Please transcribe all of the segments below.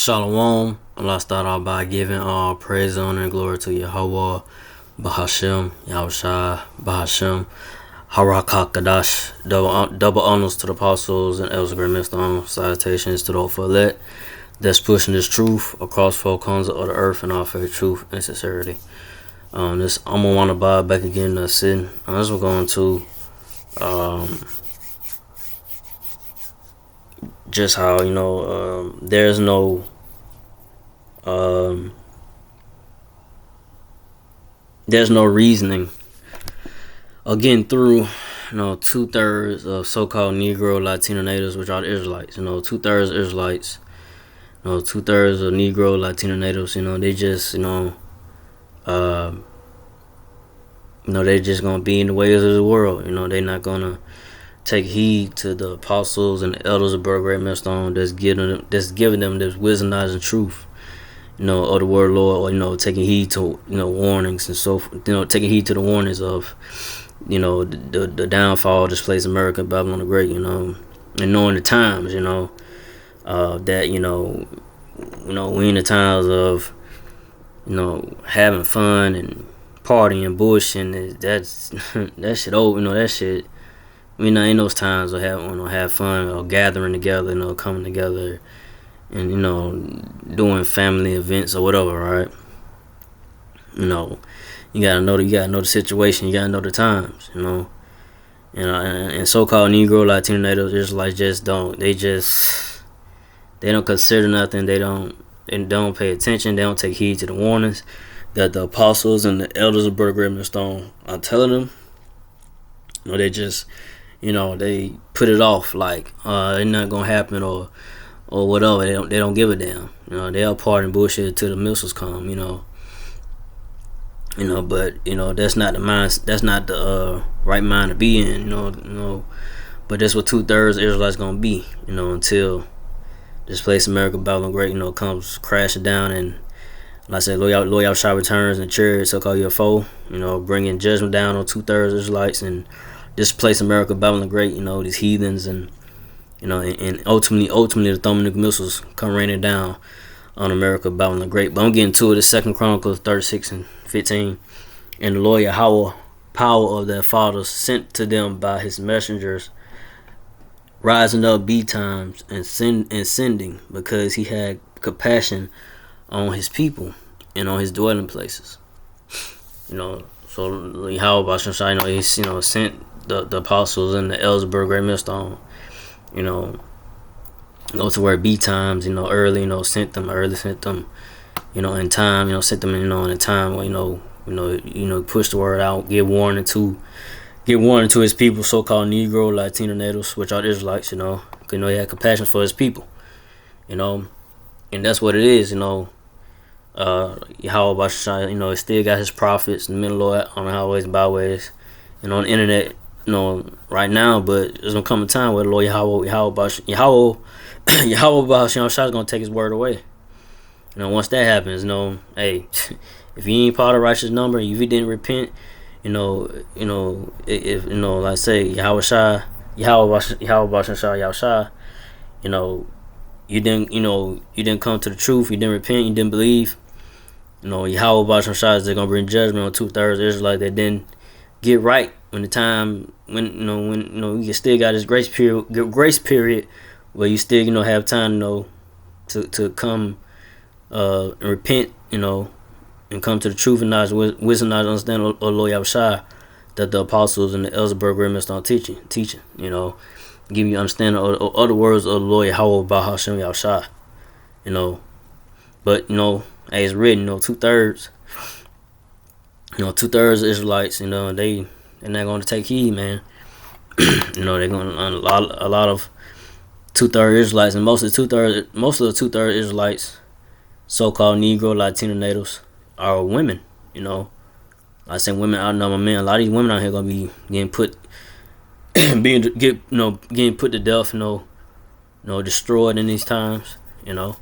Shalom. Allah start off by giving all praise, honor, and glory to Yahweh, Bahashem, Yahushua, Bahashem, Harakah Kadash. Double honors to the apostles and elders of great millstone. Salutations to the for elect that's pushing this truth across four corners of the earth and all faith, truth, and sincerity. I'm gonna want to buy back again to sitting. This we're going to just how there's no reasoning again through 2/3 of so-called Negro Latino natives, which are the Israelites. 2/3 Israelites. 2/3 of Negro Latino natives. They just they're just gonna be in the ways of the world. They're not gonna take heed to the apostles and the elders of Great Millstone that's giving them this wisdom, knowledge, and truth, of the word Lord, or taking heed to warnings and so taking heed to the warnings of the downfall of this place, America, Babylon the Great, and knowing the times, that we in the times of having fun and partying, bullshitting. That's that shit over. That shit. Not in those times of have fun or gathering together, coming together, and doing family events or whatever, right? You gotta know the situation. You gotta know the times, and so-called Negro Latino natives Israelites they don't consider nothing. They don't pay attention. They don't take heed to the warnings that the apostles and the elders of Great Millstone are telling them. They just they put it off like it's not gonna happen or whatever. They don't give a damn. They'll pardon bullshit till the missiles come. But that's not the mind. That's not the right mind to be in. But that's what 2/3 Israelites gonna be. Until this place, America, Babylon Great, comes crashing down, and like I said, Lord Yahushua returns in chariot, so-called UFO. Bringing judgment down on 2/3 Israelites and displace America, Babylon Great. These heathens, and and ultimately the thermonuclear missiles come raining down on America, Babylon Great. But I'm getting to it. The 2 Chronicles 36 and 15. And the Lord Yahweh, power of their fathers, sent to them by his messengers, rising up betimes and sending, because he had compassion on his people and on his dwelling places. So Yahweh he sent the apostles and the elders of Great Millstone, go to where betimes, early, sent them, in time, sent them, in a time where, push the word out, give warning to his people, so-called Negro Latino natives, which are the Israelites, because he had compassion for his people, and that's what it is, Yahweh he still got his prophets in the middle of on the highways and byways and on the internet, right now. But there's gonna come a time where the Lord Yahweh is gonna take his word away. Once that happens, hey, if you ain't part of the righteous number, if you didn't repent, if like say Yahweh, you didn't come to the truth, you didn't repent, you didn't believe, Yahweh Basham is gonna bring judgment on 2/3 Israelites that didn't get right when the time when you still got this grace period where you still have time to come and repent, and come to the truth and knowledge, wisdom, knowledge, understanding of Lord Yahushua that the apostles and the elders of Great Millstone teaching, give you understanding of other words of the Lord Yahweh Bahashem Yahushua, but as written, 2/3, 2/3 Israelites, they're not going to take heed, man. They're going to a lot of 2/3 Israelites, and most of the 2/3 Israelites, so-called Negro Latino natives, are women. I say women outnumber men. A lot of these women out here gonna be getting put getting put to death, destroyed in these times, and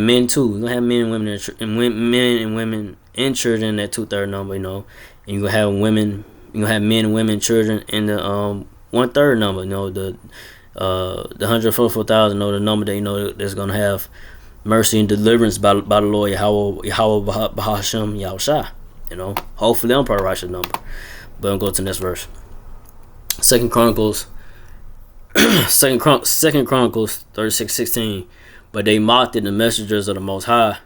men too. You're gonna have men and women and children in that 2/3 number, and you're gonna have women. You're gonna have men and women and children in the 1/3 number. The 144,000, the number that that's gonna have mercy and deliverance by the Lord Yahweh Bahashem Yahushua. Hopefully I'm probably right the number. But I'm going to the next verse. Second Chronicles 36:16. But they mocked at the messengers of the Most High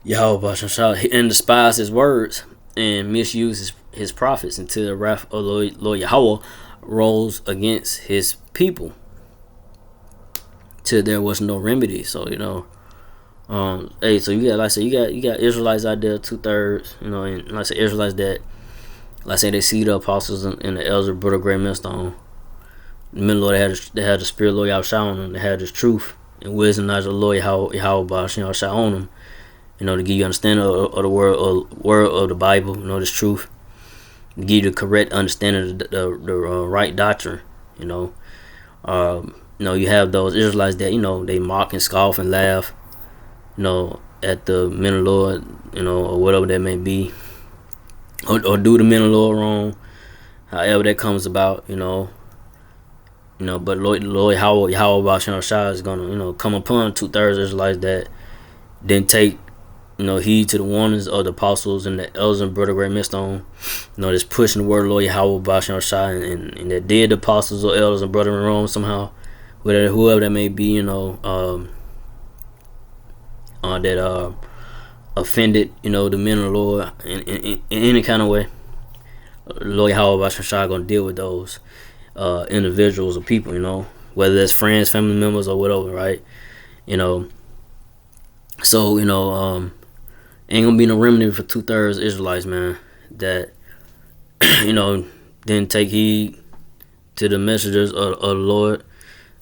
Yahweh Bahashem and despised his words and misused his prophets until the wrath of Lord Yahweh rose against his people till there was no remedy. So hey, so you got, like I said, you got Israelites out there 2/3, and like I said, Israelites that, like I say, they see the apostles and the elders brother great millstone. The men Lord, they had the spirit of Lord Yahweh on them. They had this truth and wisdom, knowledge of the Lord Yahweh on them. To give you understanding of the word of the Bible. This truth, to give you the correct understanding of the right doctrine. You have those Israelites that they mock and scoff and laugh, at the men of the Lord, or whatever that may be, or do the men of the Lord wrong, however that comes about, but Lord Yahweh Shah is gonna, come upon 2/3 Israelites that didn't take, heed to the warnings of the apostles and the elders and brother great millstone, just pushing the word of Lord Yahweh Shah, and that did the apostles or elders and brother in Rome somehow, whoever that may be, that offended, the men of the Lord in any kind of way. Lord Yahweh Shah gonna deal with those individuals or people, whether that's friends, family members, or whatever, right? So ain't gonna be no remedy for 2/3 Israelites, man, that didn't take heed to the messengers of the Lord,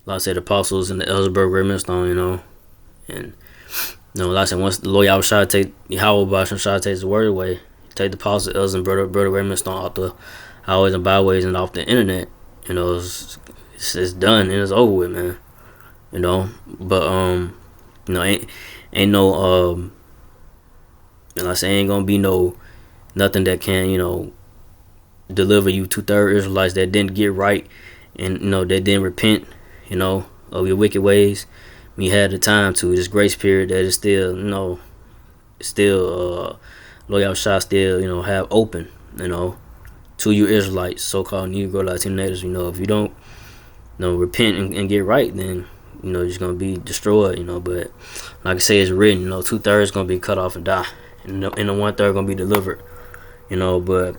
like I said, the apostles and the elders of great millstone, and like I said, once the Lord Yahweh Shah takes the word away, take the apostles, elders, and brother great millstone off the highways and byways and off the internet, it's done and it's over with, man. But ain't no like I say, ain't gonna be nothing that can deliver you 2/3 Israelites that didn't get right and that didn't repent of your wicked ways. We had the time to this grace period that is still Lord Yahweh still have open to you Israelites, so-called Negro Latino natives. If you don't repent and get right, then you're just gonna be destroyed. But like I say, it's written, 2/3 gonna be cut off and die, and the 1/3 gonna be delivered. But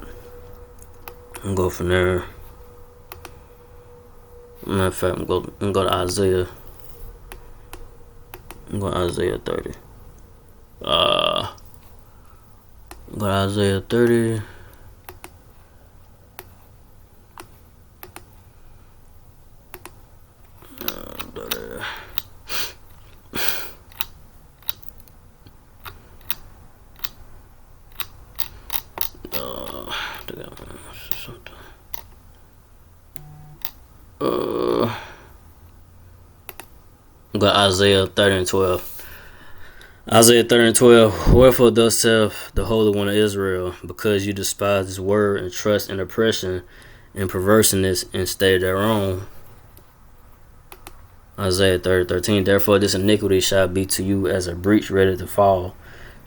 I'm go from there. Matter of fact, I'm gonna go to Isaiah. I'm going to Isaiah 30. I'm going to Isaiah 30. But Isaiah 30:12. Isaiah 30:12. Wherefore thus saith the Holy One of Israel, because you despise his word and trust in oppression and perverseness and stay thereon. Isaiah 30:13. Therefore this iniquity shall be to you as a breach ready to fall,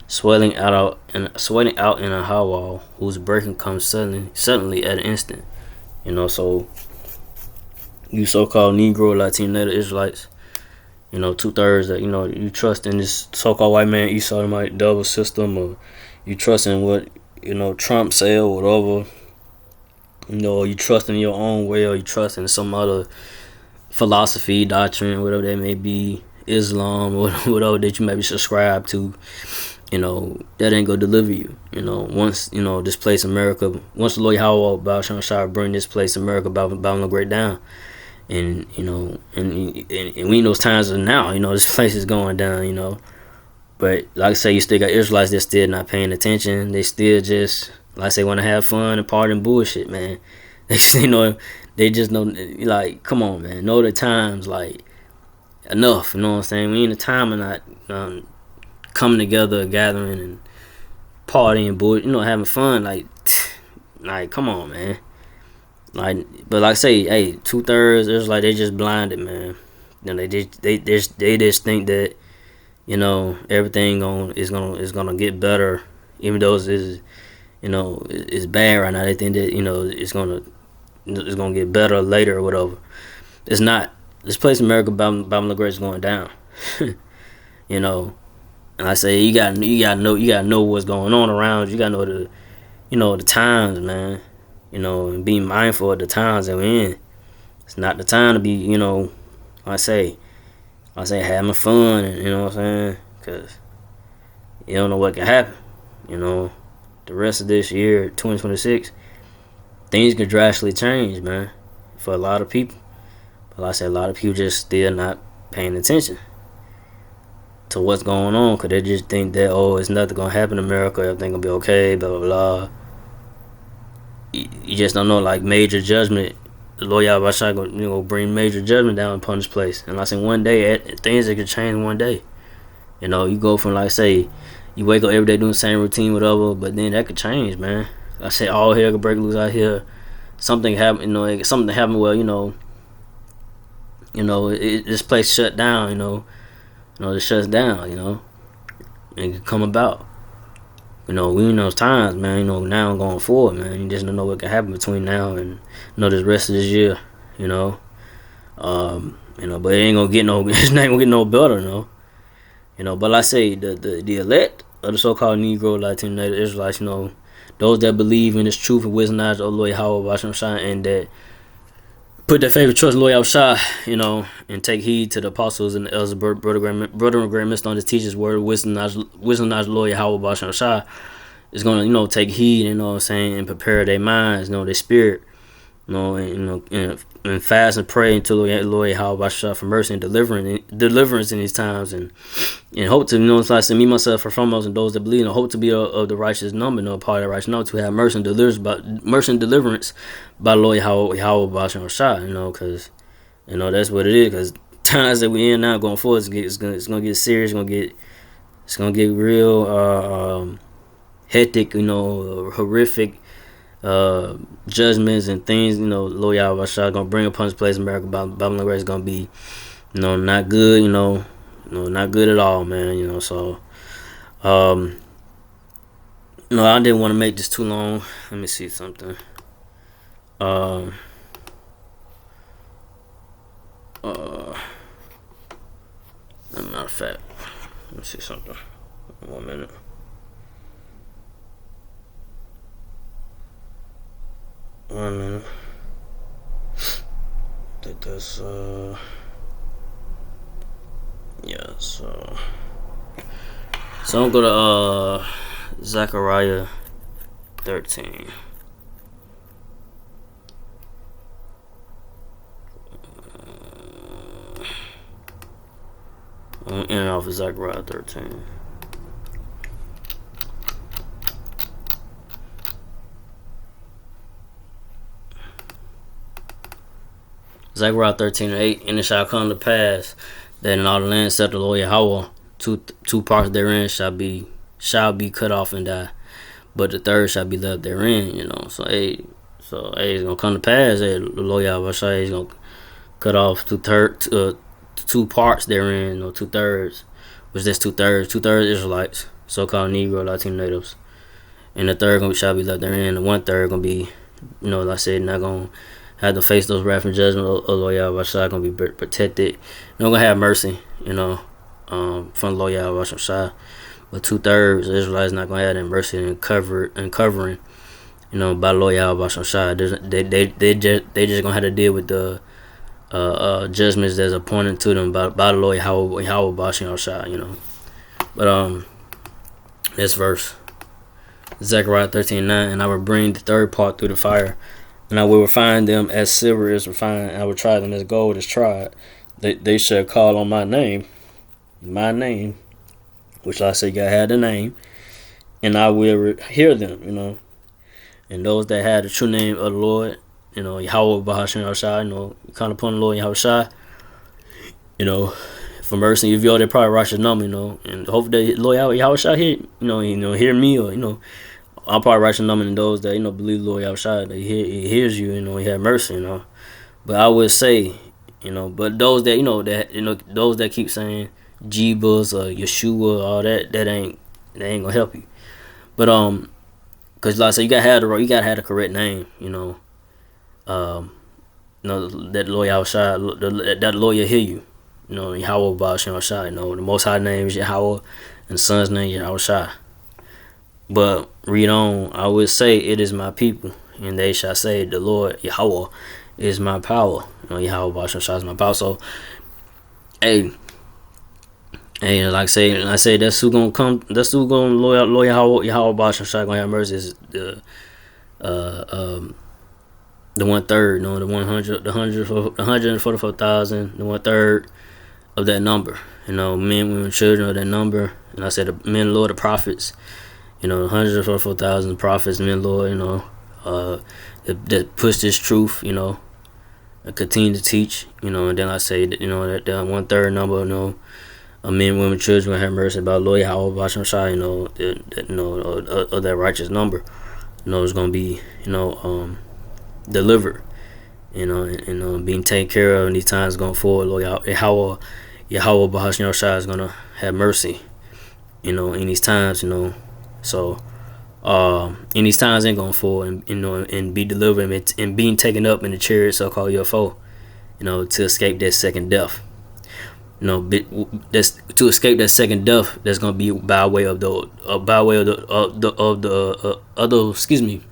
swelling out in a high wall, whose breaking comes suddenly at an instant. So you so-called Negro, Latino, Native Israelites, 2/3 that you trust in this so-called white man Esau double system, or you trust in what Trump say or whatever, or you trust in your own way, or you trust in some other philosophy, doctrine, whatever that may be, Islam, or whatever that you may be subscribed to. That ain't gonna deliver you. Once this place America, once the Lord Yahweh Baal Shah bring this place America Babylon the Great down. And and we know those times are now. This place is going down. But like I say, you still got Israelites that still not paying attention. They still just, like I say, want to have fun and party and bullshit, man. They they just know, like, come on, man. Know the times, like, enough. You know what I'm saying? We in the time of not coming together, gathering and partying, bullshit. Having fun, like come on, man. But like I say, hey, 2/3 Israelites, they just blinded, man. They just think that everything is gonna get better, even though it's bad right now. They think that it's gonna get better later or whatever. It's not. This place in America, Babylon the Great, is going down. you know, and I say you gotta know what's going on around. You gotta know the times, man. And be mindful of the times that we're in. It's not the time to be, I say having fun, and you know what I'm saying, because you don't know what can happen. The rest of this year, 2026, things could drastically change, man, for a lot of people. But like I said, a lot of people just still not paying attention to what's going on, because they just think that, it's nothing gonna happen in America, everything gonna be okay, blah blah blah. You just don't know, like, major judgment. The Lord Yahweh gonna bring major judgment down upon this place. And like I said, one day things that could change one day. You go from, like, say, you wake up every day doing the same routine, whatever, but then that could change, man. Like I said, all hell could break loose out here. Something happen, something happened. Well, this place shut down. It shuts down. And it could come about. We in those times, man. Now going forward, man. You just don't know what can happen between now and this rest of this year. But it ain't gonna get no. It's not gonna get no better, But like I say, the elect of the so-called Negro, Latino, Native Israelites, those that believe in this truth and wisdom, knowledge of Lord Yahweh Bashem Shai, and that put their favorite trust in Lord Yahweh Shai, and take heed to the apostles and the elders, brother and grand mister on the teachers' word, wisdom, knowledge, Lord Yahweh Bashem Shai, is gonna, take heed, and prepare their minds, their spirit, and fast and pray until Lord Yahweh Shai for mercy and deliverance in these times, and hope to, like I said, me, myself, for foremost, and those that believe, hope to be of the righteous number, part of the righteous number, to have mercy and deliverance by Lord Yahweh Bashem Shai, because that's what it is. Because times that we in now going forward, it's gonna get serious. It's gonna get real hectic. Horrific judgments and things. Lord Yahweh Shai gonna bring upon this place in America. Babylon the Great is gonna be, not good. Not good at all, man. So, I didn't want to make this too long. Let me see something. As a matter of fact, let me see something. 1 minute. I think that's yeah. So I'm gonna Zechariah 13. I'm in and off of Zechariah 13. Zechariah 13:8, and it shall come to pass that in all the land, saith the Lord Yahweh, two parts therein shall be cut off and die, but the third shall be left therein. So it's gonna come to pass that the Lord Yahweh is gonna cut off two parts therein, 2/3, which that's 2/3 Israelites, so-called Negro, Latino natives, and the third shall be left therein. The 1/3 gonna be, like I said, not gonna have to face those wrath and judgment of Lord Yahweh Shai, gonna be protected. Not gonna have mercy, from Lord Yahweh Shai. But 2/3 Israelites not gonna have that mercy and covering, by Lord Yahweh Shai. They just gonna have to deal with the judgments that's appointed to them by the Lord Yahweh Shai, But this verse, Zechariah 13:9, and I will bring the third part through the fire, and I will refine them as silver is refined, and I will try them as gold is tried. They shall call on my name, which I say, God had the name, and I will hear them, and those that had the true name of the Lord, Yahweh Bahashim Shai, kind of upon the Lord Yahweh Shai, for mercy, if y'all, they probably righteous number, and hopefully the Lord Yahweh Shai hear, hear me, or, I'll probably righteous number in those that, believe the Lord Yahweh Shai, that he hears you, he have mercy, But I would say, but those that, those that keep saying, Jeebus or Yeshua, all that ain't gonna help you. But cause like I said, you gotta have the correct name. That lawyer outside, that lawyer hear you. Yahweh Ba'ashem Shai. The Most High name is Yahweh, and the Son's name is Yahweh Shai. But read on. I would say, it is my people, and they shall say, the Lord Yahweh is my power. Yahweh Ba'ashem Shai is my power. So, hey, like I say, that's who gonna come. That's who gonna lawyer Yahweh Ba'ashem Shai gonna have mercy. Is the 1/3, the 100, the 144,000, the 1/3 of that number. Men, women, children of that number. And I said, the men, Lord, the prophets. 144,000 prophets, men, Lord. That push this truth. And continue to teach. And then I say that that 1/3 number. Of men, women, children have mercy about Lord Yahweh Ba'ashem Shai. Of that righteous number. It's gonna be delivered, and being taken care of in these times going forward. Lord Yahweh Ba'ashem Shai is gonna have mercy, in these times, So, in these times ain't going forward, and be delivered and being taken up in the chariot, so-called UFO, to escape that second death. That's to escape that second death. That's gonna be by way of the excuse me.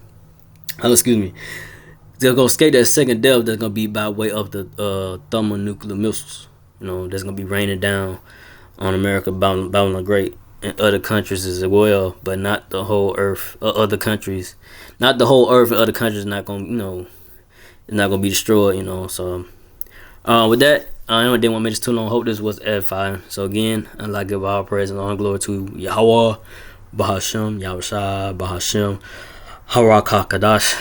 They're gonna escape that second death. That's gonna be by way of the thermonuclear missiles. That's gonna be raining down on America, Babylon the Great, and other countries as well, but not the whole earth. Other countries, not the whole earth, and other countries not gonna, it's not gonna be destroyed. So, with that, I didn't want to make this too long. Hope this was edifying. So again, I'd like to give all praise and honor, glory to Yahweh, Bahashem, Yahweh Shai, Bahashem, Harakah Kadash.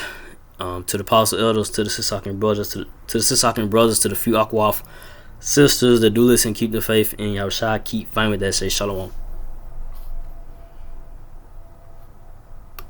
To the apostle elders, to the Sisakim brothers, to the Sisakim brothers, to the few Akwaf sisters that do listen, keep the faith, and Yahweh Shai, keep fighting with that. Say Shalom.